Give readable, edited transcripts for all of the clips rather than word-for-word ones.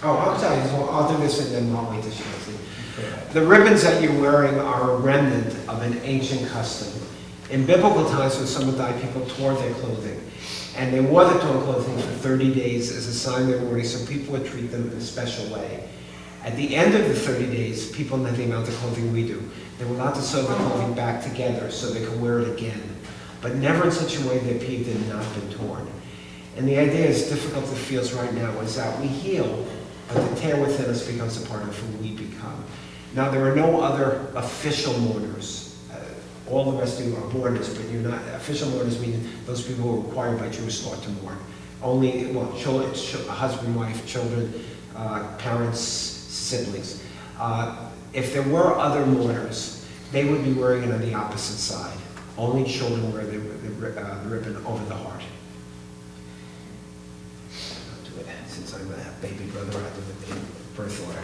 Oh, I'm sorry. Well, I'll do this and then I'll wait till she goes in. The ribbons that you're wearing are a remnant of an ancient custom. In biblical times, when someone died, people tore their clothing. And they wore the torn clothing for 30 days as a sign of mourning, so people would treat them in a special way. At the end of the 30 days, people didn't have the amount of clothing we do. They were allowed to sew the clothing back together so they could wear it again, but never in such a way that it had not been torn. And the idea, as difficult as it feels right now, is that we heal, but the tear within us becomes a part of who we become. Now, there are no other official mourners. All the rest of you are mourners, but you're not. Official mourners mean those people who are required by Jewish law to mourn. Only, well, husband, wife, children, parents, siblings. If there were other mourners, they would be wearing it on the opposite side. Only children wear the ribbon over the heart. I'll do it since I'm a baby brother. I'll do it in birth order.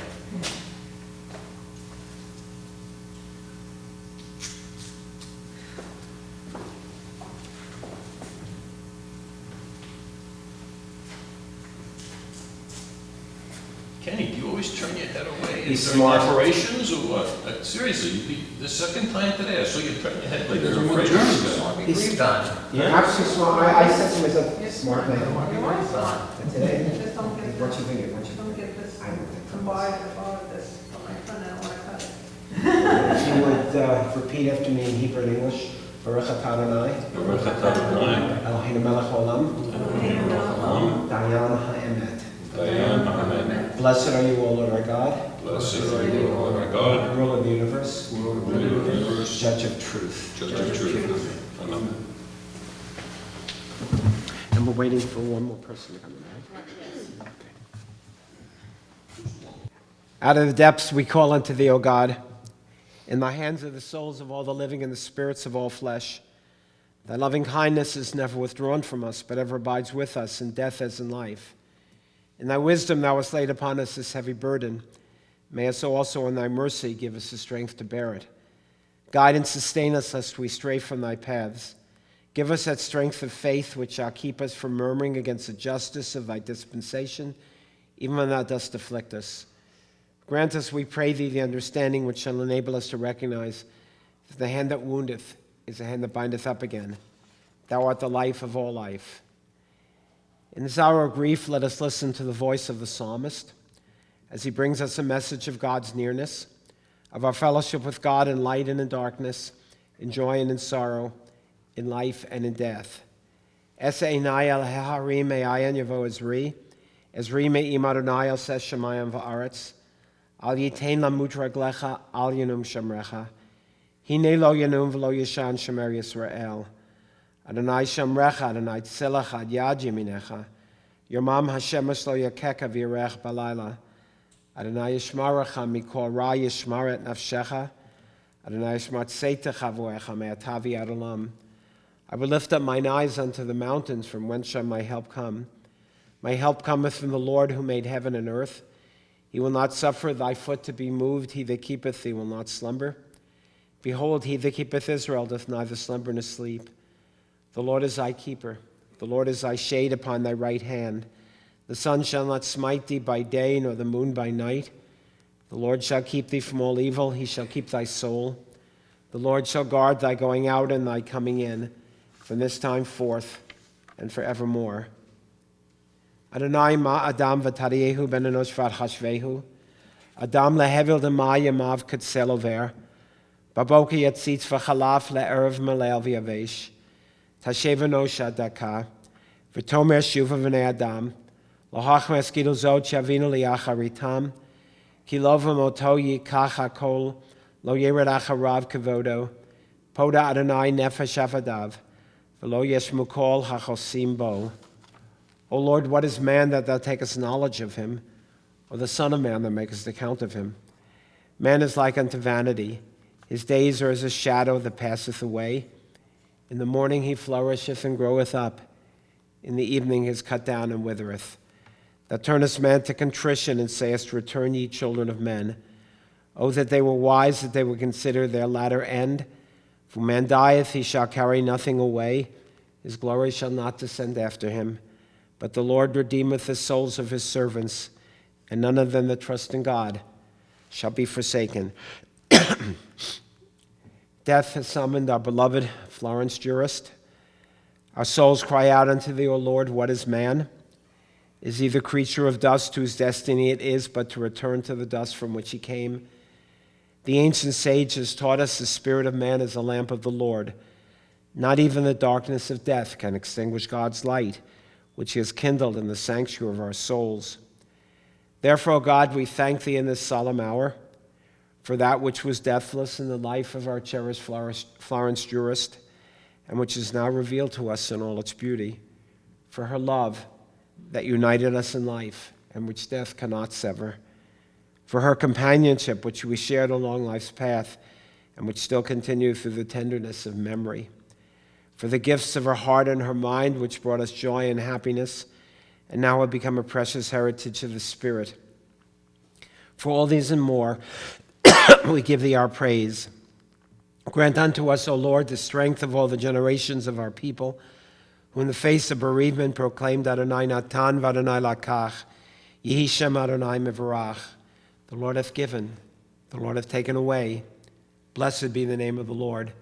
Kenny, do you always turn your head away He's during smart. operations, or what? Seriously, the second time today, I saw you turn your head like there's We're operations. Germans. He's done. You're absolutely smart. I said to myself, smart man. You are smart. And today, Just don't get what this, you thinking? What you don't get this I don't think combined about this, but I kind of want to cut it. If you would repeat after me in Hebrew and English. Baruch atah Adonai, Baruch atah Adonai, Eloheinu melech haolam, Dayan ha'emet. Dayan ha'emet. Blessed are you, O Lord our God, Blessed are you, Lord our God, ruler of the universe, ruler of the universe, judge of truth. judge of truth. Amen. And we're waiting for one more person to come in, right? Out of the depths we call unto thee, O God. In thy hands are the souls of all the living and the spirits of all flesh. Thy loving kindness is never withdrawn from us, but ever abides with us in death as in life. In thy wisdom thou hast laid upon us this heavy burden. May us also in thy mercy give us the strength to bear it. Guide and sustain us lest we stray from thy paths. Give us that strength of faith which shall keep us from murmuring against the justice of thy dispensation, even when thou dost afflict us. Grant us, we pray thee, the understanding which shall enable us to recognize that the hand that woundeth is the hand that bindeth up again. Thou art the life of all life. In this hour of grief, let us listen to the voice of the psalmist as he brings us a message of God's nearness, of our fellowship with God in light and in darkness, in joy and in sorrow, in life and in death. Ese einai el haharim me'ayin yavo ezri me'im Adonai el ses shemayim va'aretz. Al yitain lamut raglecha al yanum shamrecha. Hine lo yanum v'lo yashan shamer Yisrael. Adonai shamrecha, Adonai tzilach ad yad yaminecha. Yomam Hashemesh lo yakeka v'yirech balayla. Adonai yishmarecha mikol ra yishmaret nafshecha. Adonai yishmar tzeitecha v'oecha me'atavi ad olam. I will lift up mine eyes unto the mountains, from whence shall my help come. My help cometh from the Lord who made heaven and earth. He will not suffer thy foot to be moved. He that keepeth thee will not slumber. Behold, he that keepeth Israel doth neither slumber nor sleep. The Lord is thy keeper. The Lord is thy shade upon thy right hand. The sun shall not smite thee by day, nor the moon by night. The Lord shall keep thee from all evil. He shall keep thy soul. The Lord shall guard thy going out and thy coming in, from this time forth and forevermore. Adonai ma Adam v'tariehu ben enosh v'adchashvehu. Adam lehevil d'ma yamav k'tzel over. Baboka yatzitz v'chalaf le'erev melel v'yavesh. Tashev enosh adaka. V'tomer shuva v'nei Adam. Lohach meskidu zot shavinu liacharitam. Ki lo v'moto yikach hakol. Lo yered acharav kevodo. Poda Adonai nefesh avadav. V'lo yeshmu kol hachosim bo. O Lord, what is man that thou takest knowledge of him, or the son of man that makest account of him? Man is like unto vanity. His days are as a shadow that passeth away. In the morning he flourisheth and groweth up. In the evening he is cut down and withereth. Thou turnest man to contrition and sayest, Return ye children of men. O that they were wise, that they would consider their latter end. For man dieth, he shall carry nothing away. His glory shall not descend after him. But the Lord redeemeth the souls of his servants. and none of them that trust in God shall be forsaken. Death has summoned our beloved Florence Jurist. Our souls cry out unto thee, O Lord, what is man? Is he the creature of dust whose destiny it is but to return to the dust from which he came? The ancient sage has taught us the spirit of man is a lamp of the Lord. Not even the darkness of death can extinguish God's light, which he has kindled in the sanctuary of our souls. Therefore, O God, we thank thee in this solemn hour for that which was deathless in the life of our cherished Florence Jurist, and which is now revealed to us in all its beauty, for her love that united us in life and which death cannot sever, for her companionship which we shared along life's path and which still continue through the tenderness of memory, for the gifts of her heart and her mind which brought us joy and happiness and now have become a precious heritage of the Spirit. For all these and more, we give thee our praise. Grant unto us, O Lord, the strength of all the generations of our people, who in the face of bereavement proclaimed Adonai Natan v'Adonai Lakach, Yehi Shem Adonai Mevarach. The Lord hath given, the Lord hath taken away. Blessed be the name of the Lord.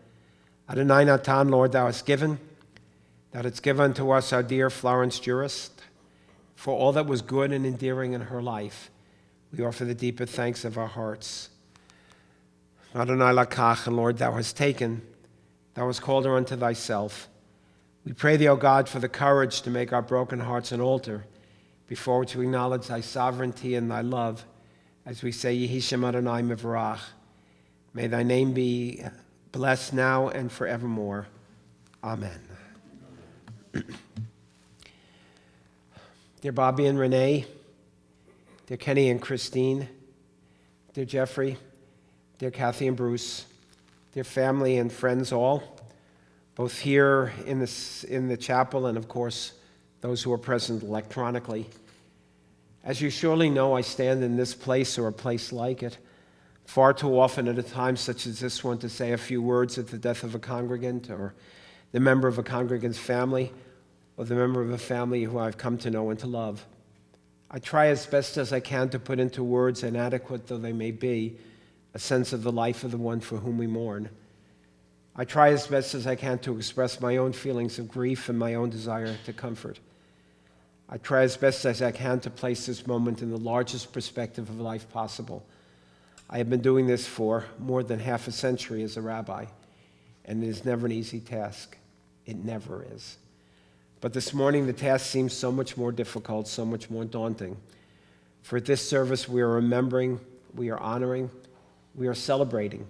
Adonai Natan, Lord, thou hast given, thou hast given unto us our dear Florence Jurist. For all that was good and endearing in her life, we offer the deepest thanks of our hearts. Adonai Lakach, and Lord, thou hast taken, thou hast called her unto thyself. We pray thee, O God, for the courage to make our broken hearts an altar before which we acknowledge thy sovereignty and thy love, as we say, Yehi Shem Adonai Mevarach. May thy name be blessed now and forevermore. Amen. Dear Bobby and Renee, dear Kenny and Christine, dear Jeffrey, dear Kathy and Bruce, dear family and friends all, both here in the chapel and, of course, those who are present electronically. As you surely know, I stand in this place or a place like it far too often at a time such as this one to say a few words at the death of a congregant or the member of a congregant's family or the member of a family who I've come to know and to love. I try as best as I can to put into words, inadequate though they may be, a sense of the life of the one for whom we mourn. I try as best as I can to express my own feelings of grief and my own desire to comfort. I try as best as I can to place this moment in the largest perspective of life possible. I have been doing this for more than half a century as a rabbi, and it is never an easy task. It never is. But this morning the task seems so much more difficult, so much more daunting. For at this service we are remembering, we are honoring, we are celebrating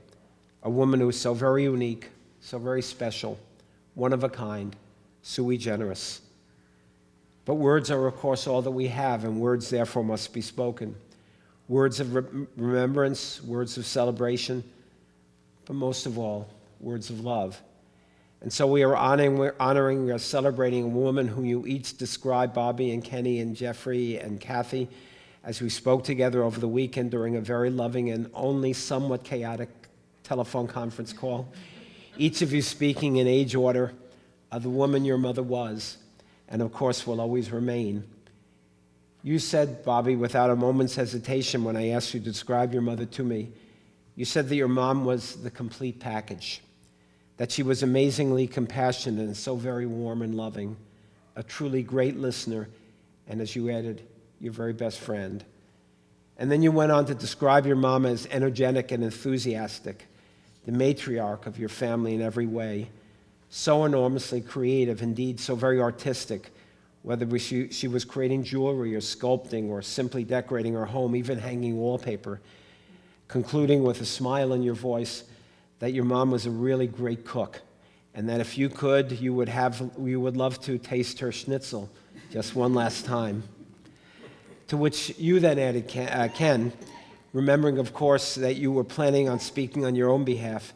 a woman who is so very unique, so very special, one of a kind, sui generis. But words are, of course, all that we have, and words, therefore, must be spoken. Words of remembrance, words of celebration, but most of all, words of love. And so we are honoring, we are celebrating a woman whom you each described, Bobby and Kenny and Jeffrey and Kathy, as we spoke together over the weekend during a very loving and only somewhat chaotic telephone conference call. Each of you speaking in age order of the woman your mother was, and of course will always remain. You said, Bobby, without a moment's hesitation when I asked you to describe your mother to me, you said that your mom was the complete package, that she was amazingly compassionate and so very warm and loving, a truly great listener, and as you added, your very best friend. And then you went on to describe your mom as energetic and enthusiastic, the matriarch of your family in every way, so enormously creative, indeed so very artistic, whether she was creating jewelry or sculpting or simply decorating her home, even hanging wallpaper, concluding with a smile in your voice that your mom was a really great cook, and that if you could, you would love to taste her schnitzel just one last time. To which you then added, Ken, remembering, of course, that you were planning on speaking on your own behalf,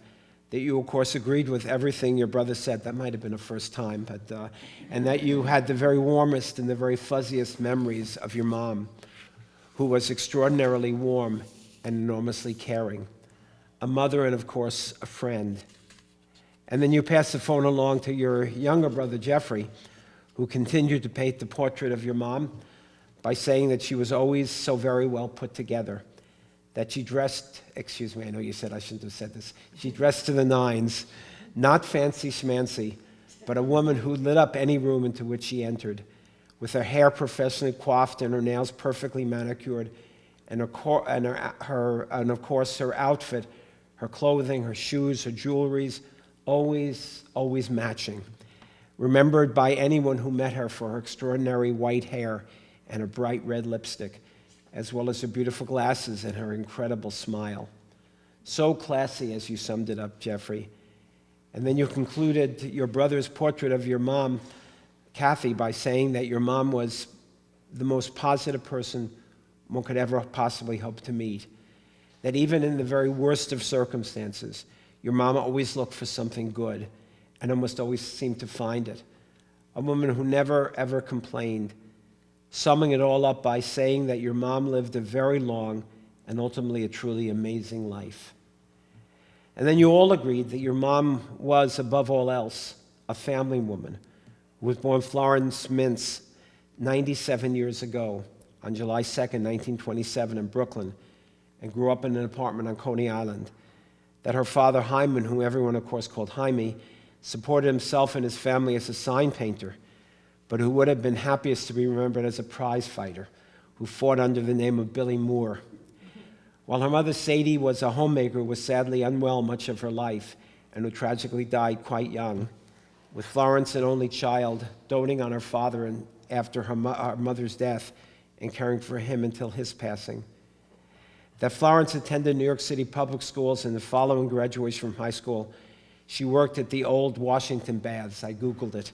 that you, of course, agreed with everything your brother said. That might have been a first time, but and that you had the very warmest and the very fuzziest memories of your mom, who was extraordinarily warm and enormously caring, a mother and, of course, a friend. And then you passed the phone along to your younger brother, Jeffrey, who continued to paint the portrait of your mom, by saying that she was always so very well put together, that she dressed, excuse me, I know you said I shouldn't have said this, she dressed to the nines, not fancy schmancy, but a woman who lit up any room into which she entered, with her hair professionally coiffed and her nails perfectly manicured, and of course her outfit, her clothing, her shoes, her jewelries, always matching. Remembered by anyone who met her for her extraordinary white hair and her bright red lipstick, as well as her beautiful glasses and her incredible smile. So classy, as you summed it up, Jeffrey. And then you concluded your brother's portrait of your mom, Kathy, by saying that your mom was the most positive person one could ever possibly hope to meet. That even in the very worst of circumstances, your mom always looked for something good and almost always seemed to find it. A woman who never, ever complained, summing it all up by saying that your mom lived a very long and ultimately a truly amazing life. And then you all agreed that your mom was, above all else, a family woman who was born Florence Mintz 97 years ago on July 2nd, 1927 in Brooklyn, and grew up in an apartment on Coney Island. That her father, Hyman, who everyone of course called Jaime, supported himself and his family as a sign painter, but who would have been happiest to be remembered as a prize fighter who fought under the name of Billy Moore. While her mother, Sadie, was a homemaker who was sadly unwell much of her life and who tragically died quite young, with Florence, an only child, doting on her father and after her mother's death and caring for him until his passing. That Florence attended New York City public schools, and the following graduation from high school, she worked at the Old Washington Baths, I Googled it,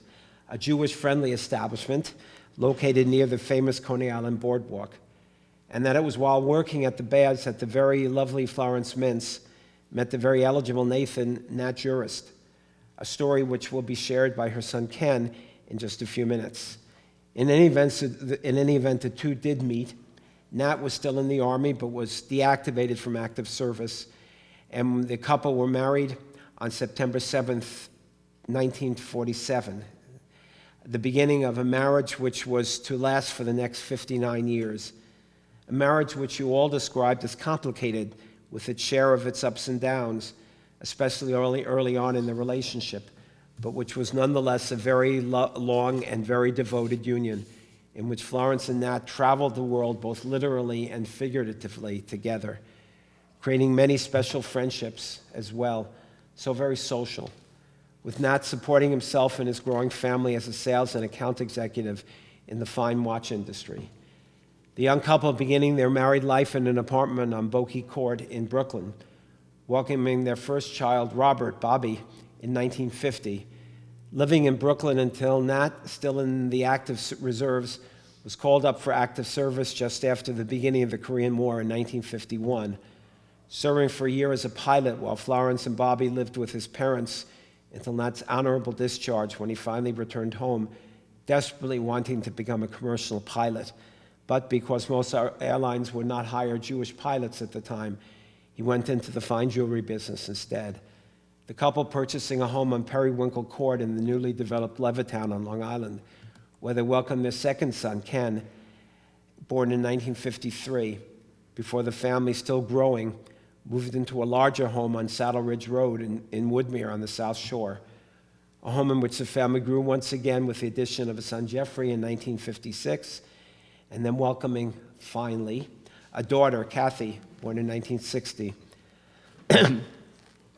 a Jewish-friendly establishment located near the famous Coney Island boardwalk. And that it was while working at the baths that the very lovely Florence Mintz met the very eligible Nat Jurist, a story which will be shared by her son Ken in just a few minutes. In any event, the two did meet. Nat was still in the Army, but was deactivated from active service, and the couple were married on September 7th, 1947, the beginning of a marriage which was to last for the next 59 years, a marriage which you all described as complicated with its share of its ups and downs, especially early on in the relationship, but which was nonetheless a very long and very devoted union in which Florence and Nat traveled the world both literally and figuratively together, creating many special friendships as well, so very social, with Nat supporting himself and his growing family as a sales and account executive in the fine watch industry. The young couple beginning their married life in an apartment on Boki Court in Brooklyn, welcoming their first child, Robert, Bobby, in 1950, living in Brooklyn until Nat, still in the active reserves, was called up for active service just after the beginning of the Korean War in 1951, serving for a year as a pilot while Florence and Bobby lived with his parents until Nat's honorable discharge when he finally returned home, desperately wanting to become a commercial pilot. But because most airlines would not hire Jewish pilots at the time, he went into the fine jewelry business instead. The couple purchasing a home on Periwinkle Court in the newly developed Levittown on Long Island, where they welcomed their second son, Ken, born in 1953, before the family, still growing, moved into a larger home on Saddle Ridge Road in Woodmere on the South Shore, a home in which the family grew once again with the addition of a son, Jeffrey, in 1956, and then welcoming, finally, a daughter, Kathy, born in 1960.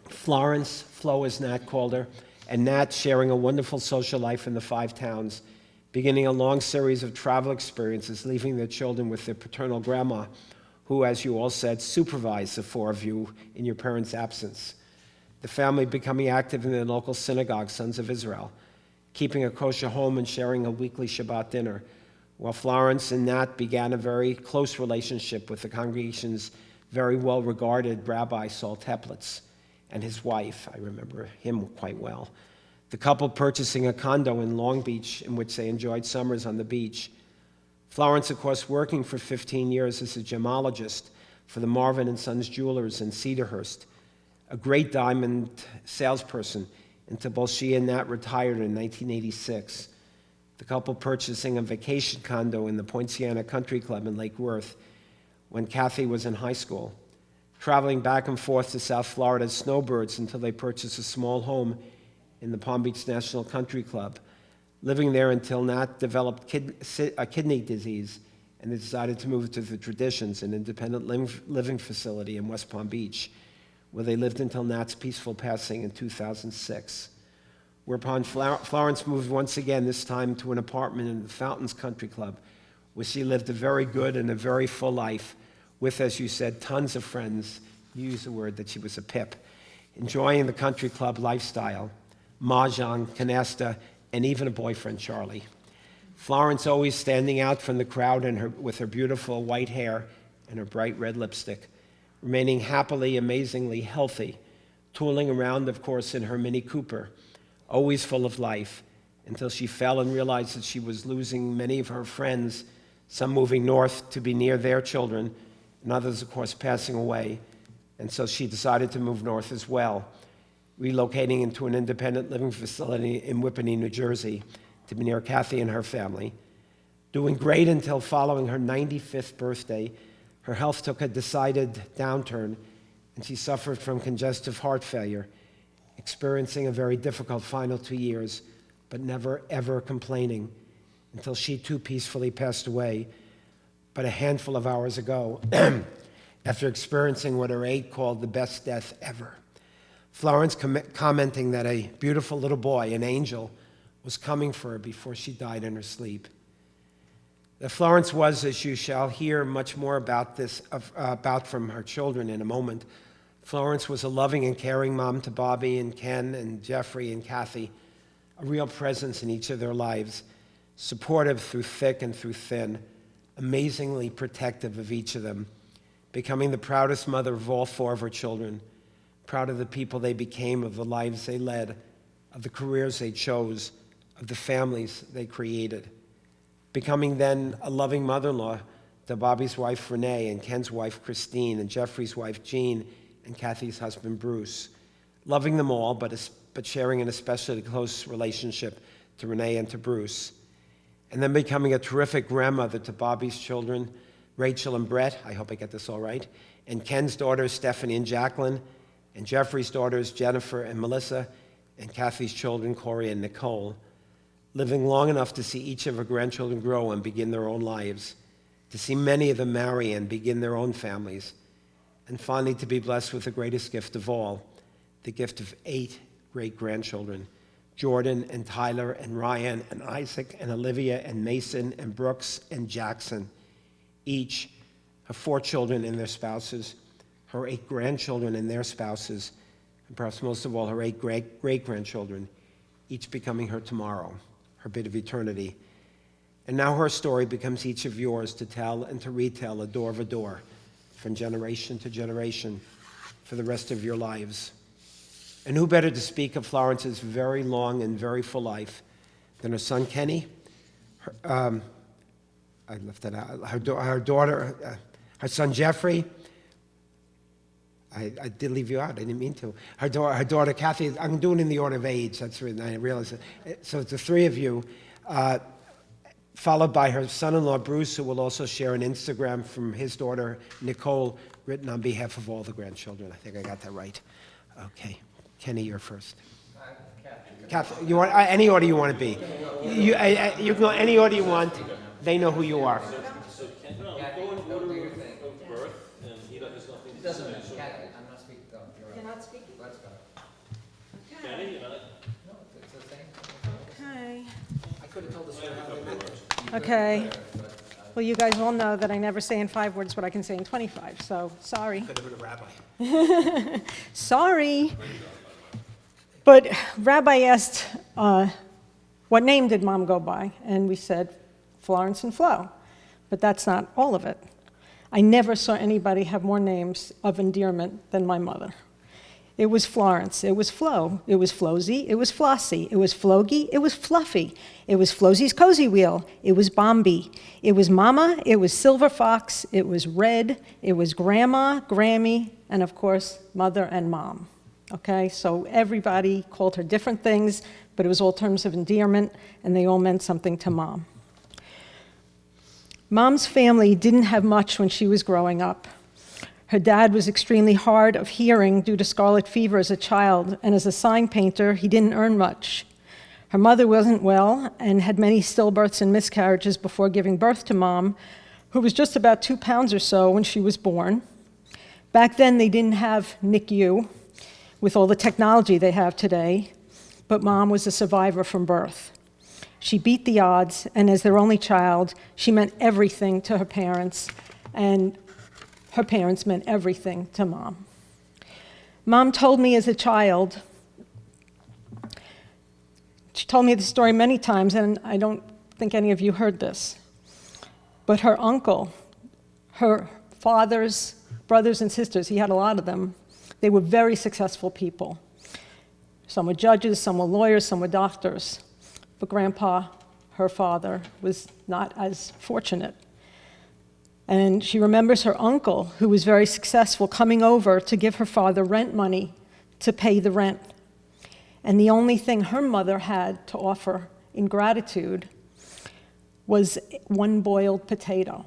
Florence, Flo as Nat called her, and Nat sharing a wonderful social life in the Five Towns, beginning a long series of travel experiences, leaving their children with their paternal grandma, who, as you all said, supervised the four of you in your parents' absence. The family becoming active in the local synagogue, Sons of Israel, keeping a kosher home and sharing a weekly Shabbat dinner, while Florence and Nat began a very close relationship with the congregation's very well-regarded Rabbi Saul Teplitz and his wife. I remember him quite well. The couple purchasing a condo in Long Beach in which they enjoyed summers on the beach. Florence, of course, working for 15 years as a gemologist for the Marvin and Sons Jewelers in Cedarhurst, a great diamond salesperson until both she and Nat retired in 1986. the couple purchasing a vacation condo in the Poinciana Country Club in Lake Worth when Kathy was in high school, traveling back and forth to South Florida as snowbirds until they purchased a small home in the Palm Beach National Country Club, living there until Nat developed a kidney disease and they decided to move to the Traditions, an independent living facility in West Palm Beach, where they lived until Nat's peaceful passing in 2006. Whereupon Florence moved once again, this time to an apartment in the Fountains Country Club, where she lived a very good and a very full life with, as you said, tons of friends. You used the word that she was a pip, enjoying the country club lifestyle, mahjong, canasta, and even a boyfriend, Charlie. Florence always standing out from the crowd with her beautiful white hair and her bright red lipstick, remaining happily, amazingly healthy, tooling around, of course, in her Mini Cooper, always full of life, until she fell and realized that she was losing many of her friends, some moving north to be near their children, and others, of course, passing away. And so she decided to move north as well, relocating into an independent living facility in Whippany, New Jersey, to be near Kathy and her family. Doing great until following her 95th birthday, her health took a decided downturn, and she suffered from congestive heart failure, experiencing a very difficult final 2 years, but never, ever complaining, until she too peacefully passed away, but a handful of hours ago, after experiencing what her aide called the best death ever. Florence commenting that a beautiful little boy, an angel, was coming for her before she died in her sleep. That Florence was, as you shall hear much more about from her children in a moment, Florence was a loving and caring mom to Bobby and Ken and Jeffrey and Kathy, a real presence in each of their lives, supportive through thick and through thin, amazingly protective of each of them, becoming the proudest mother of all 4 of her children, proud of the people they became, of the lives they led, of the careers they chose, of the families they created, becoming then a loving mother-in-law to Bobby's wife Renee and Ken's wife Christine and Jeffrey's wife Jean and Kathy's husband Bruce, loving them all, but sharing an especially close relationship to Renee and to Bruce, and then becoming a terrific grandmother to Bobby's children, Rachel and Brett, I hope I get this all right, and Ken's daughters Stephanie and Jacqueline, and Jeffrey's daughters Jennifer and Melissa, and Kathy's children Corey and Nicole, living long enough to see each of her grandchildren grow and begin their own lives, to see many of them marry and begin their own families, and finally to be blessed with the greatest gift of all, the gift of 8 great-grandchildren, Jordan and Tyler and Ryan and Isaac and Olivia and Mason and Brooks and Jackson, each her 4 children and their spouses, her 8 grandchildren and their spouses, and perhaps most of all her 8 great-grandchildren, each becoming her tomorrow, her bit of eternity. And now her story becomes each of yours to tell and to retell, a door, from generation to generation, for the rest of your lives. And who better to speak of Florence's very long and very full life than her son Kenny, I left that out, her daughter, her son Jeffrey. I did leave you out, I didn't mean to. Her daughter Kathy, I'm doing it in the order of age, that's right, I realize it. So it's the 3 of you, followed by her son-in-law Bruce, who will also share an Instagram from his daughter Nicole, written on behalf of all the grandchildren. I think I got that right. Okay, Kenny, you're first. Kathy, you want any order you want to be. You can go any order you want. They know who you are. So Ken, no, go in order of birth, and he has nothing to Doesn't say. matter. So Kathy, I'm not speaking. No, you're right. You're not speaking? Let's go. Kenny, you're not. No, it's the same. Okay. I could have told the story how they met. Okay. Well, you guys all know that I never say in 5 words what I can say in 25, so sorry. Could have been a rabbi. Sorry. But Rabbi asked, what name did Mom go by? And we said, Florence and Flo. But that's not all of it. I never saw anybody have more names of endearment than my mother. It was Florence, it was Flo, it was Flosy, it was Flossie, it was Flogy, it was Fluffy, it was Flosy's Cozy Wheel, it was Bombi, it was Mama, it was Silver Fox, it was Red, it was Grandma, Grammy, and of course, Mother and Mom. okay? So everybody called her different things, but it was all terms of endearment, and they all meant something to Mom. Mom's family didn't have much when she was growing up. Her dad was extremely hard of hearing due to scarlet fever as a child, and as a sign painter, he didn't earn much. Her mother wasn't well and had many stillbirths and miscarriages before giving birth to Mom, who was just about 2 pounds or so when she was born. Back then, they didn't have NICU with all the technology they have today, but Mom was a survivor from birth. She beat the odds, and as their only child, she meant everything to her parents, and her parents meant everything to Mom. Mom told me as a child, she told me the story many times, and I don't think any of you heard this, but her uncle, her father's brothers and sisters, he had a lot of them, they were very successful people. Some were judges, some were lawyers, some were doctors. But Grandpa, her father, was not as fortunate. And she remembers her uncle, who was very successful, coming over to give her father rent money to pay the rent. And the only thing her mother had to offer in gratitude was 1 boiled potato.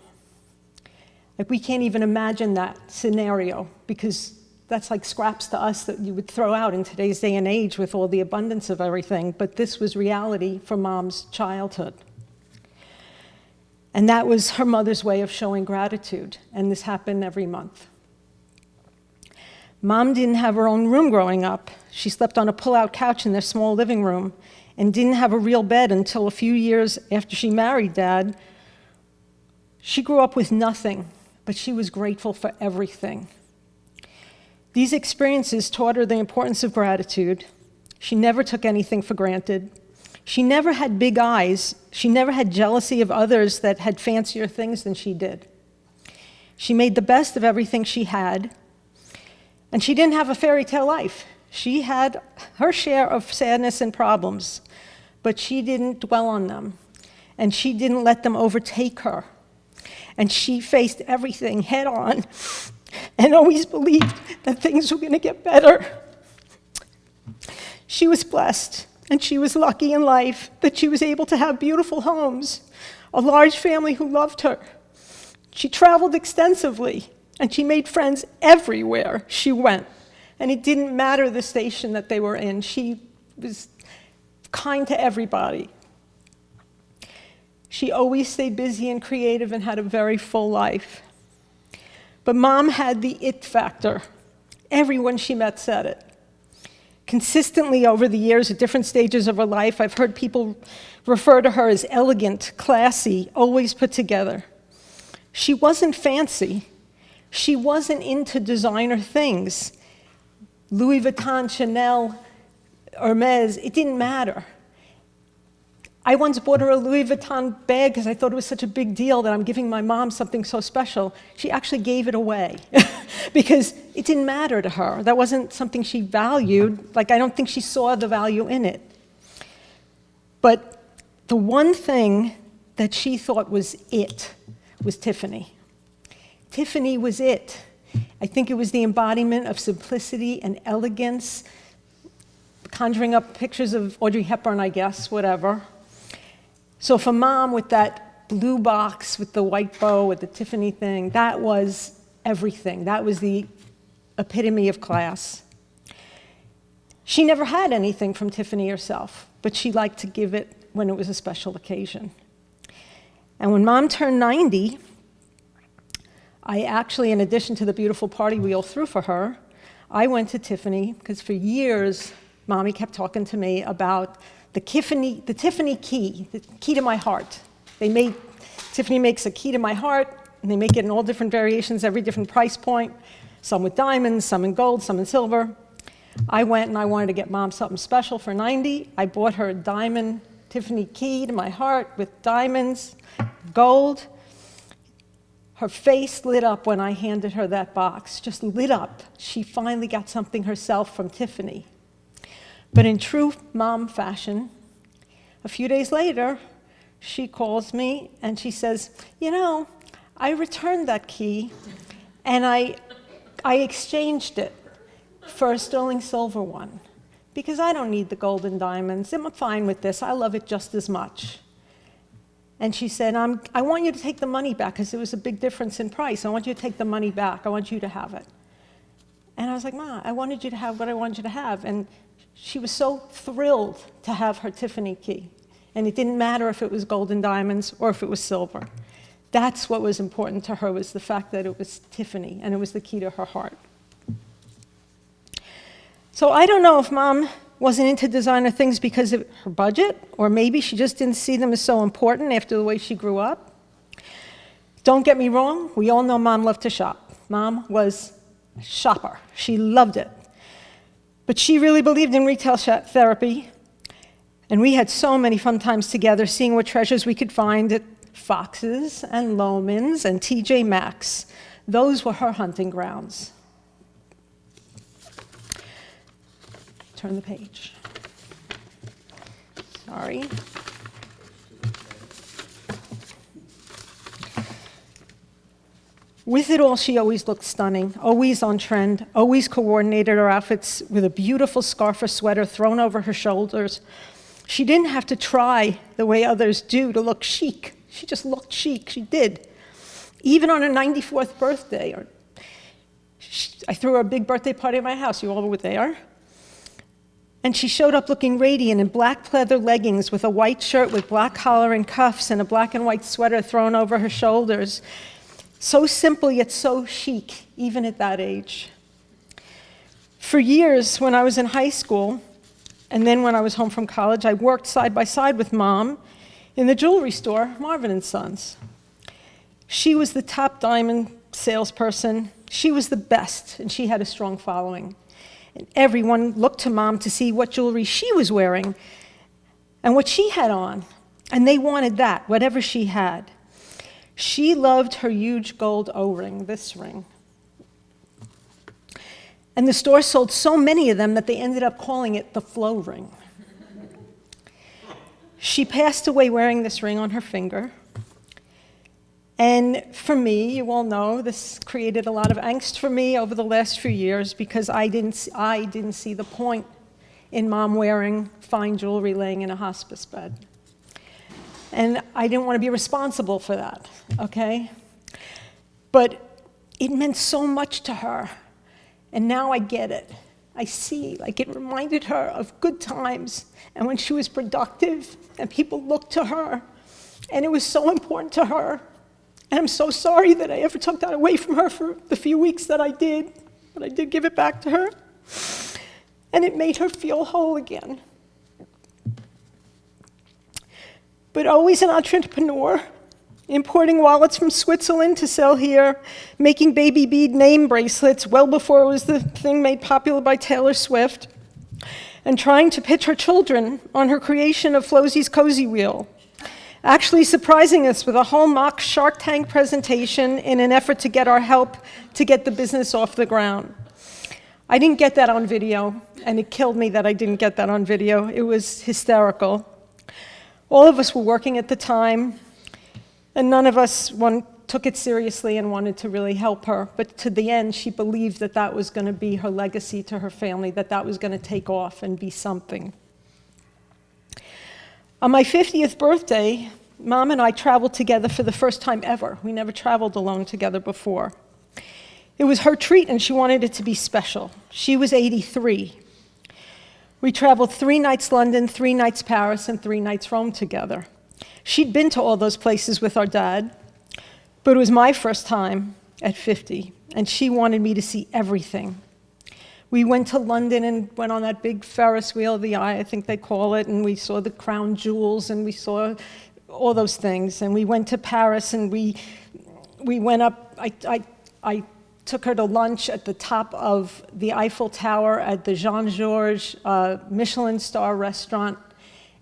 Like, we can't even imagine that scenario, because that's like scraps to us that you would throw out in today's day and age with all the abundance of everything, but this was reality for Mom's childhood. And that was her mother's way of showing gratitude, and this happened every month. Mom didn't have her own room growing up. She slept on a pull-out couch in their small living room and didn't have a real bed until a few years after she married Dad. She grew up with nothing, but she was grateful for everything. These experiences taught her the importance of gratitude. She never took anything for granted. She never had big eyes. She never had jealousy of others that had fancier things than she did. She made the best of everything she had, and she didn't have a fairy tale life. She had her share of sadness and problems, but she didn't dwell on them, and she didn't let them overtake her. And she faced everything head on and always believed that things were going to get better. She was blessed, and she was lucky in life that she was able to have beautiful homes, a large family who loved her. She traveled extensively, and she made friends everywhere she went. And it didn't matter the station that they were in. She was kind to everybody. She always stayed busy and creative and had a very full life. But Mom had the it factor. Everyone she met said it. Consistently over the years, at different stages of her life, I've heard people refer to her as elegant, classy, always put together. She wasn't fancy. She wasn't into designer things. Louis Vuitton, Chanel, Hermes, it didn't matter. I once bought her a Louis Vuitton bag because I thought it was such a big deal that I'm giving my mom something so special. She actually gave it away because it didn't matter to her. That wasn't something she valued. Like, I don't think she saw the value in it. But the one thing that she thought was it was Tiffany. Tiffany was it. I think it was the embodiment of simplicity and elegance, conjuring up pictures of Audrey Hepburn, I guess, whatever. So for Mom, with that blue box, with the white bow, with the Tiffany thing, that was everything. That was the epitome of class. She never had anything from Tiffany herself, but she liked to give it when it was a special occasion. And when Mom turned 90, I actually, in addition to the beautiful party we all threw for her, I went to Tiffany, because for years, Mommy kept talking to me about the Tiffany key, the key to my heart. Tiffany makes a key to my heart, and they make it in all different variations, every different price point, some with diamonds, some in gold, some in silver. I went and I wanted to get Mom something special for 90. I bought her a diamond Tiffany key to my heart with diamonds, gold. Her face lit up when I handed her that box, just lit up. She finally got something herself from Tiffany. But in true Mom fashion, a few days later, she calls me and she says, you know, I returned that key and I exchanged it. for a sterling silver one because I don't need the gold and diamonds. I'm fine with this. I love it just as much. And she said, I want you to take the money back because there was a big difference in price. I want you to take the money back. I want you to have it. And I was like, Ma, I wanted you to have what I wanted you to have. And she was so thrilled to have her Tiffany key. And it didn't matter if it was gold and diamonds or if it was silver. That's what was important to her, was the fact that it was Tiffany and it was the key to her heart. So I don't know if Mom wasn't into designer things because of her budget, or maybe she just didn't see them as so important after the way she grew up. Don't get me wrong, we all know Mom loved to shop. Mom was a shopper. She loved it. But she really believed in retail therapy, and we had so many fun times together seeing what treasures we could find at Fox's and Loehmann's and TJ Maxx. Those were her hunting grounds. Turn the page. Sorry. With it all, she always looked stunning, always on trend, always coordinated her outfits with a beautiful scarf or sweater thrown over her shoulders. She didn't have to try the way others do to look chic. She just looked chic. She did. Even on her 94th birthday, I threw her a big birthday party at my house. You all were there. And she showed up looking radiant in black pleather leggings with a white shirt with black collar and cuffs and a black and white sweater thrown over her shoulders. So simple yet so chic, even at that age. For years, when I was in high school, and then when I was home from college, I worked side by side with Mom in the jewelry store, Marvin & Sons. She was the top diamond salesperson. She was the best, and she had a strong following. And everyone looked to Mom to see what jewelry she was wearing and what she had on. And they wanted that, whatever she had. She loved her huge gold O-ring, this ring. And the store sold so many of them that they ended up calling it the Flow ring. She passed away wearing this ring on her finger. And for me, you all know, this created a lot of angst for me over the last few years because I didn't see the point in Mom wearing fine jewelry laying in a hospice bed. And I didn't want to be responsible for that, okay? But it meant so much to her. And now I get it. I see, like it reminded her of good times and when she was productive and people looked to her. And it was so important to her. And I'm so sorry that I ever took that away from her for the few weeks that I did. But I did give it back to her. And it made her feel whole again. But always an entrepreneur, importing wallets from Switzerland to sell here, making baby bead name bracelets well before it was the thing made popular by Taylor Swift, and trying to pitch her children on her creation of Flosie's Cozy Wheel, actually surprising us with a whole mock Shark Tank presentation in an effort to get our help to get the business off the ground. I didn't get that on video, and it killed me that I didn't get that on video. It was hysterical. All of us were working at the time, and none of us took it seriously and wanted to really help her. But to the end, she believed that that was going to be her legacy to her family, that that was going to take off and be something. On my 50th birthday, Mom and I traveled together for the first time ever. We never traveled alone together before. It was her treat, and she wanted it to be special. She was 83. We traveled 3 nights London, 3 nights Paris, and 3 nights Rome together. She'd been to all those places with our dad, but it was my first time at 50, and she wanted me to see everything. We went to London and went on that big Ferris wheel, the Eye, I think they call it, and we saw the crown jewels, and we saw all those things. And we went to Paris, and we went up, I took her to lunch at the top of the Eiffel Tower at the Jean-Georges Michelin star restaurant.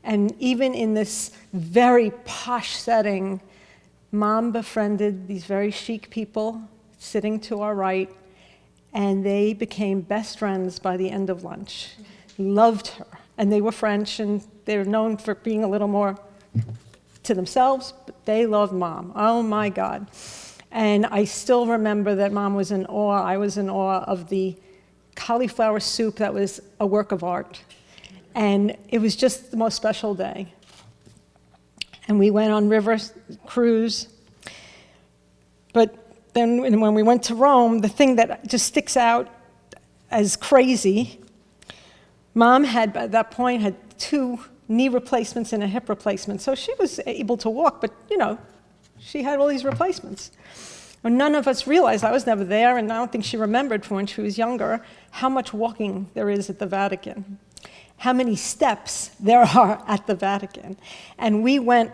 And even in this very posh setting, Mom befriended these very chic people sitting to our right, and they became best friends by the end of lunch. Loved her. And they were French, and they were known for being a little more to themselves, but they loved Mom. Oh my God. And I still remember that Mom was in awe. I was in awe of the cauliflower soup that was a work of art. And it was just the most special day. And we went on river cruise. But then when we went to Rome, the thing that just sticks out as crazy, Mom had, at that point, had 2 knee replacements and a hip replacement. So she was able to walk, but, she had all these replacements. And none of us realized, I was never there, and I don't think she remembered from when she was younger, how much walking there is at the Vatican, how many steps there are at the Vatican. And we went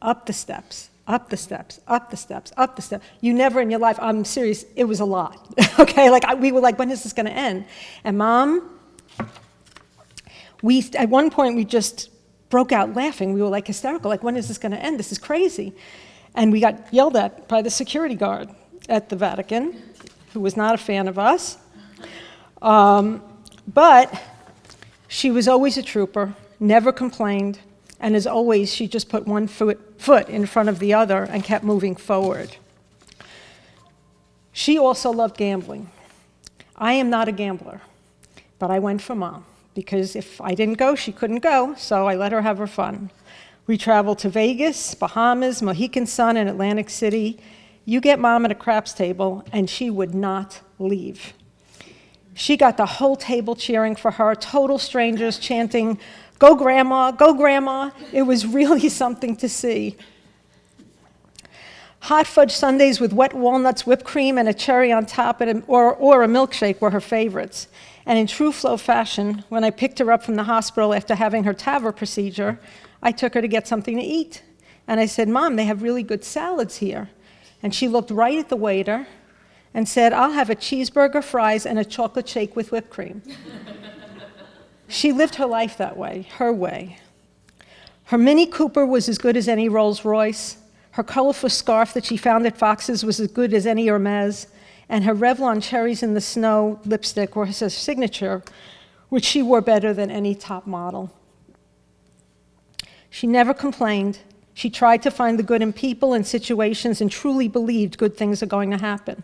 up the steps, up the steps, up the steps, up the steps. You never in your life, I'm serious, it was a lot, okay? We were like, when is this gonna end? And Mom, at one point, we just broke out laughing. We were like hysterical, like, when is this gonna end? This is crazy. And we got yelled at by the security guard at the Vatican, who was not a fan of us. But she was always a trooper, never complained, and as always, she just put one foot in front of the other and kept moving forward. She also loved gambling. I am not a gambler, but I went for Mom, because if I didn't go, she couldn't go, so I let her have her fun. We traveled to Vegas, Bahamas, Mohegan Sun, and Atlantic City. You get Mom at a craps table, and she would not leave. She got the whole table cheering for her, total strangers chanting, "Go Grandma, go Grandma." It was really something to see. Hot fudge sundaes with wet walnuts, whipped cream, and a cherry on top, or a milkshake were her favorites. And in true Flo fashion, when I picked her up from the hospital after having her TAVR procedure, I took her to get something to eat. And I said, "Mom, they have really good salads here." And she looked right at the waiter and said, "I'll have a cheeseburger, fries, and a chocolate shake with whipped cream." She lived her life that way, her way. Her Mini Cooper was as good as any Rolls Royce. Her colorful scarf that she found at Fox's was as good as any Hermes. And her Revlon Cherries in the Snow lipstick was her signature, which she wore better than any top model. She never complained. She tried to find the good in people and situations and truly believed good things are going to happen.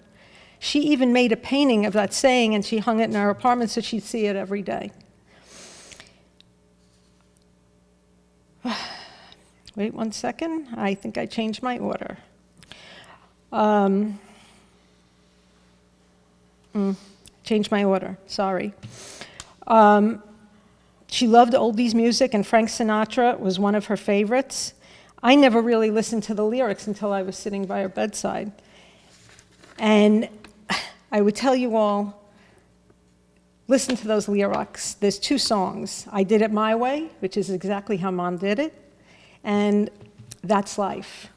She even made a painting of that saying, and she hung it in her apartment so she'd see it every day. Wait 1 second. I think I changed my order. Changed my order, sorry. She loved oldies music, and Frank Sinatra was one of her favorites. I never really listened to the lyrics until I was sitting by her bedside. And I would tell you all, listen to those lyrics. There's 2 songs. I Did It My Way, which is exactly how Mom did it, and That's Life.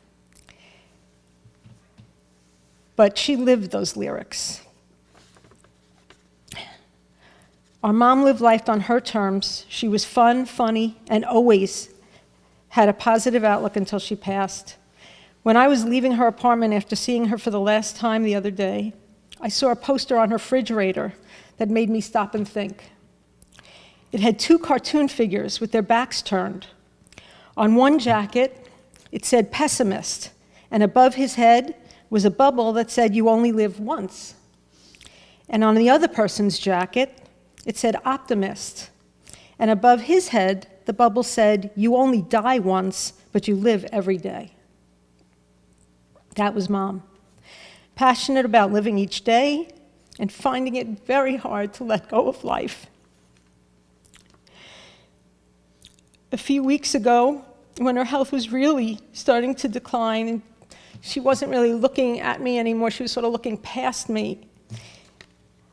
But she lived those lyrics. Our mom lived life on her terms. She was fun, funny, and always had a positive outlook until she passed. When I was leaving her apartment after seeing her for the last time the other day, I saw a poster on her refrigerator that made me stop and think. It had 2 cartoon figures with their backs turned. On one jacket, it said pessimist, and above his head was a bubble that said you only live once. And on the other person's jacket, it said optimist, and above his head, the bubble said, you only die once, but you live every day. That was Mom. Passionate about living each day and finding it very hard to let go of life. A few weeks ago, when her health was really starting to decline and she wasn't really looking at me anymore, she was sort of looking past me.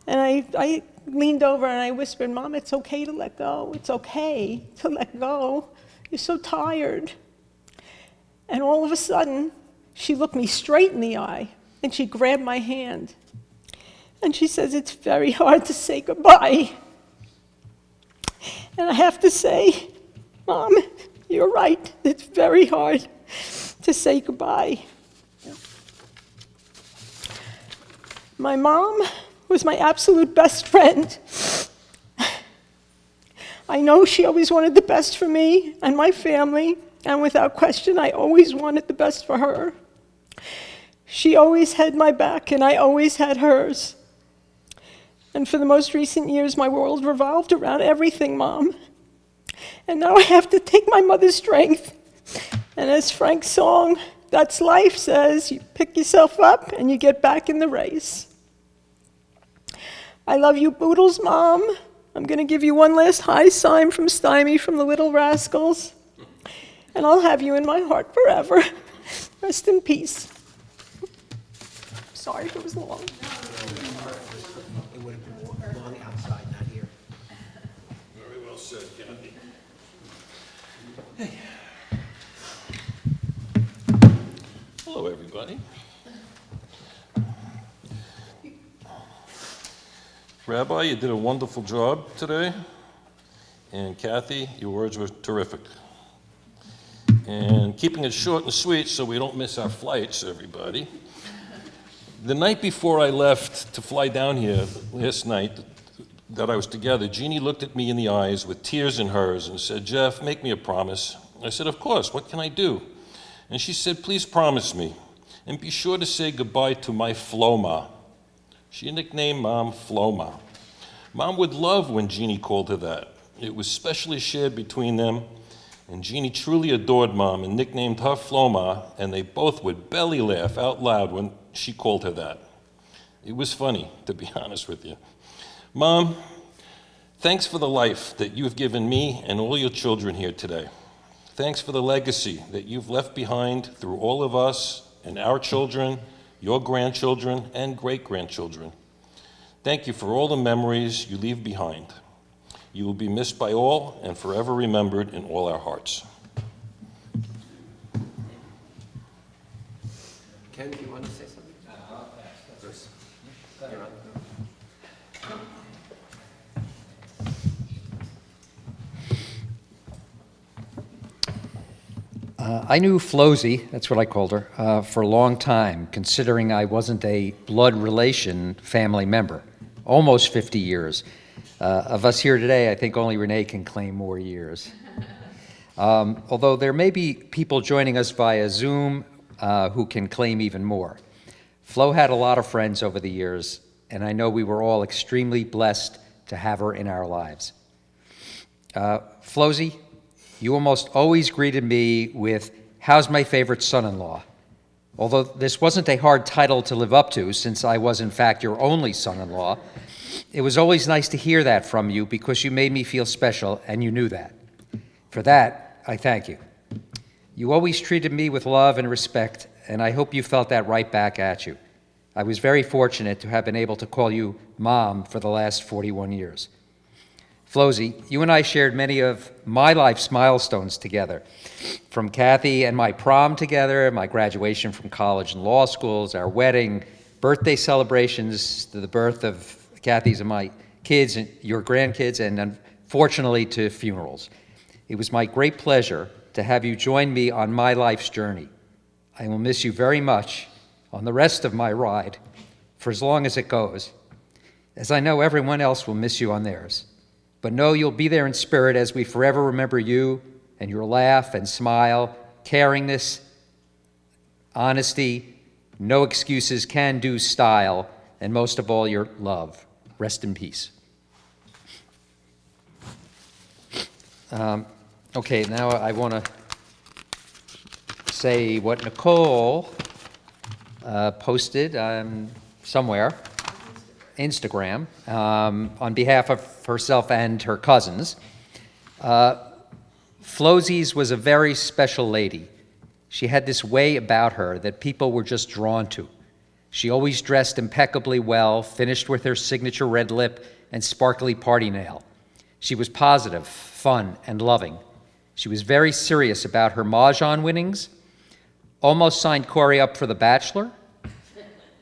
And I leaned over and I whispered, Mom, it's okay to let go. It's okay to let go. You're so tired. And all of a sudden, she looked me straight in the eye and she grabbed my hand. And she says, it's very hard to say goodbye. And I have to say, Mom, you're right. It's very hard to say goodbye. My mom was my absolute best friend. I know she always wanted the best for me and my family, and without question, I always wanted the best for her. She always had my back, and I always had hers. And for the most recent years, my world revolved around everything, Mom. And now I have to take my mother's strength. And as Frank's song, That's Life, says, you pick yourself up and you get back in the race. I love you, Boodles, Mom. I'm going to give you one last high sign from Stymie from the Little Rascals. And I'll have you in my heart forever. Rest in peace. Sorry if it was long. It would have been long outside, not here. Very well said, Kathy. Hello, everybody. Rabbi, you did a wonderful job today. And Kathy, your words were terrific. And keeping it short and sweet so we don't miss our flights, everybody. The night before I left to fly down here last night that I was together, Jeannie looked at me in the eyes with tears in hers and said, "Jeff, make me a promise." I said, "Of course, what can I do?" And she said, "Please promise me, and be sure to say goodbye to my Floma." She nicknamed Mom Floma. Mom would love when Jeannie called her that. It was specially shared between them, and Jeannie truly adored Mom and nicknamed her Floma, and they both would belly laugh out loud when she called her that. It was funny, to be honest with you. Mom, thanks for the life that you've given me and all your children here today. Thanks for the legacy that you've left behind through all of us and our children, your grandchildren, and great-grandchildren. Thank you for all the memories you leave behind. You will be missed by all and forever remembered in all our hearts. Ken, do you want to say something? Bruce, you're on. I knew Flosie, that's what I called her, for a long time, considering I wasn't a blood relation family member. Almost 50 years. Of us here today, I think only Renee can claim more years. Although there may be people joining us via Zoom who can claim even more. Flo had a lot of friends over the years, and I know we were all extremely blessed to have her in our lives. Flosie, you almost always greeted me with, "How's my favorite son-in-law?" Although this wasn't a hard title to live up to, since I was in fact your only son-in-law, it was always nice to hear that from you because you made me feel special, and you knew that. For that, I thank you. You always treated me with love and respect, and I hope you felt that right back at you. I was very fortunate to have been able to call you Mom for the last 41 years. Flosie, you and I shared many of my life's milestones together, from Kathy and my prom together, my graduation from college and law schools, our wedding, birthday celebrations, to the birth of Kathy's and my kids and your grandkids, and unfortunately to funerals. It was my great pleasure to have you join me on my life's journey. I will miss you very much on the rest of my ride, for as long as it goes, as I know everyone else will miss you on theirs. But know you'll be there in spirit as we forever remember you and your laugh and smile, caringness, honesty, no excuses, can-do style, and most of all, your love. Rest in peace. Okay, now I want to say what Nicole posted somewhere. Instagram, on behalf of herself and her cousins. Flosie's was a very special lady. She had this way about her that people were just drawn to. She always dressed impeccably well, finished with her signature red lip and sparkly party nail. She was positive, fun, and loving. She was very serious about her mahjong winnings, almost signed Corey up for The Bachelor,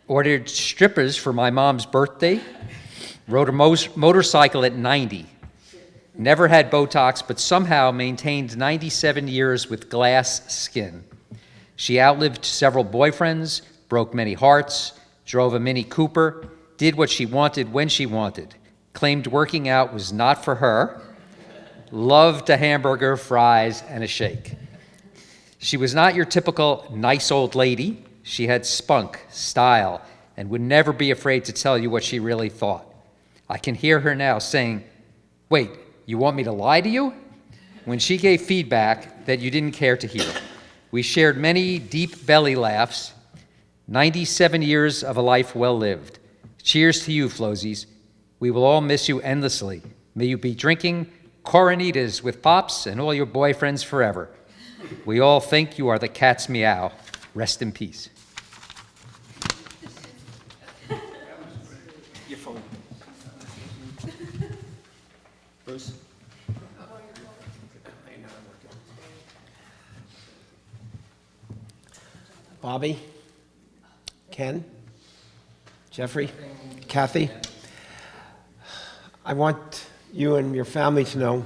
ordered strippers for my mom's birthday, rode a motorcycle at 90, never had Botox, but somehow maintained 97 years with glass skin. She outlived several boyfriends, broke many hearts, drove a Mini Cooper, did what she wanted when she wanted, claimed working out was not for her, loved a hamburger, fries, and a shake. She was not your typical nice old lady. She had spunk, style, and would never be afraid to tell you what she really thought. I can hear her now saying, "Wait, you want me to lie to you?" When she gave feedback that you didn't care to hear. We shared many deep belly laughs, 97 years of a life well lived. Cheers to you, Flosies. We will all miss you endlessly. May you be drinking Coronitas with Pops and all your boyfriends forever. We all think you are the cat's meow. Rest in peace. Your phone. Bruce? Bobby? Ken? Jeffrey? Kathy? I want you and your family to know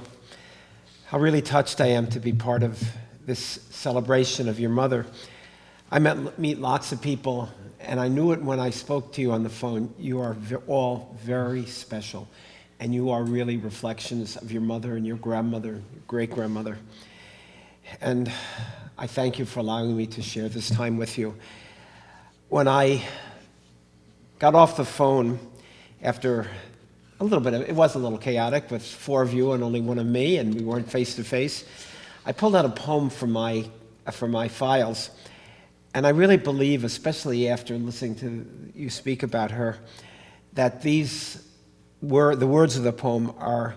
how really touched I am to be part of this celebration of your mother. I meet lots of people, and I knew it when I spoke to you on the phone. You are all very special, and you are really reflections of your mother and your grandmother, your great-grandmother. And I thank you for allowing me to share this time with you. When I got off the phone after a little bit of, it was a little chaotic with 4 of you and only 1 of me, and we weren't face to face, I pulled out a poem from my files. And I really believe, especially after listening to you speak about her, that the words of the poem are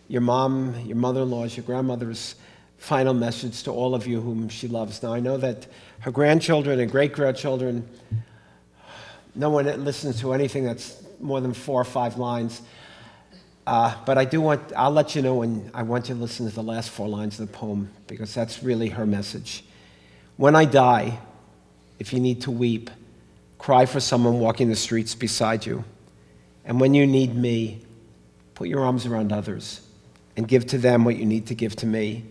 your mom, your mother-in-law's, your grandmother's final message to all of you whom she loves. Now, I know that her grandchildren and great-grandchildren, no one listens to anything that's more than 4 or 5 lines. But I'll let you know when I want you to listen to the last 4 lines of the poem, because that's really her message. When I die, if you need to weep, cry for someone walking the streets beside you. And when you need me, put your arms around others and give to them what you need to give to me.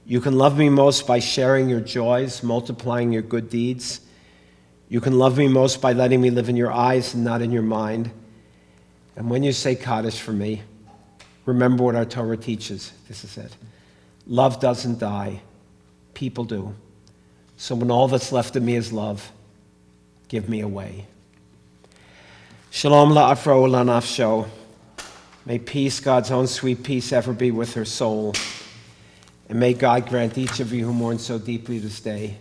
You can love me most by sharing your joys, multiplying your good deeds. You can love me most by letting me live in your eyes and not in your mind. And when you say Kaddish for me, remember what our Torah teaches. This is it. Love doesn't die. People do. So when all that's left of me is love, give me away. Shalom la'afro la'nafsho. May peace, God's own sweet peace, ever be with her soul. And may God grant each of you who mourn so deeply this day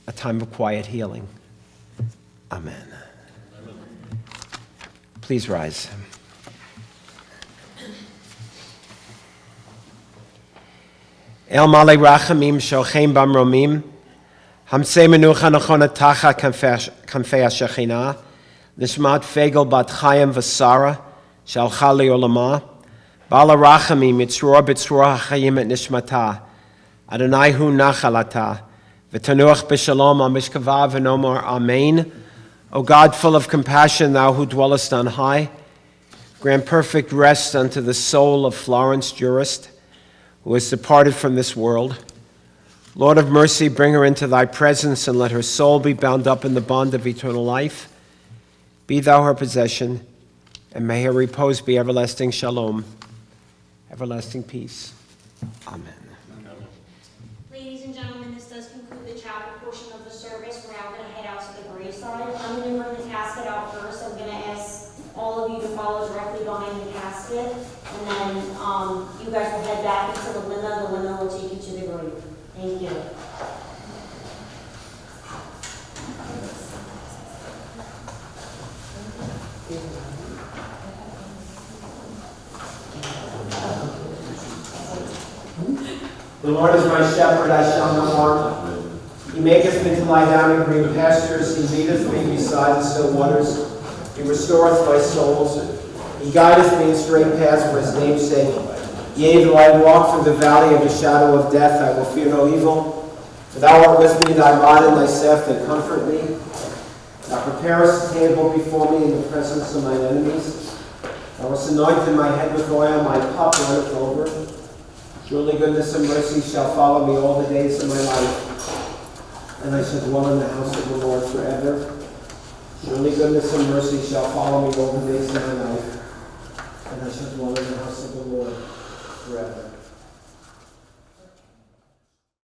a time of quiet healing. Amen. Please rise. El malei rachamim shochem bamromim. Hamsei menucha nachona tacha kanfei hashechina. Nishmat fegel bat chayim v'sara shalcha le'olama. Bala rachamim yitzror b'tzror hachayim et nishmata. Adonai hu nachalata. V'tanuach b'shalom al mishkava v'nomar amen. O God, full of compassion, thou who dwellest on high, grant perfect rest unto the soul of Florence Jurist, who has departed from this world. Lord of mercy, bring her into thy presence and let her soul be bound up in the bond of eternal life. Be thou her possession, and may her repose be everlasting shalom, everlasting peace. Amen. Ladies and gentlemen, this does conclude the chapel portion of the service. We're now going to head out to the graveside. I'm going to bring the casket out first. I'm going to ask all of you to follow directly behind the casket, and then you guys will head back into the limo. The limo will take you to the grave. Thank you. The Lord is my shepherd, I shall not want. He maketh me to lie down in green pastures. He leadeth me beside the still waters. He restoreth my soul. He guideth me in straight paths for his name's sake. Yea, though I walk through the valley of the shadow of death, I will fear no evil. For thou art with me, thy rod and thy staff that comfort me. Thou preparest a table before me in the presence of mine enemies. Thou hast anointed my head with oil, my cup runneth over. Surely goodness and mercy shall follow me all the days of my life, and I shall dwell in the house of the Lord forever. Surely goodness and mercy shall follow me all the days of my life, and I shall dwell in the house of the Lord forever.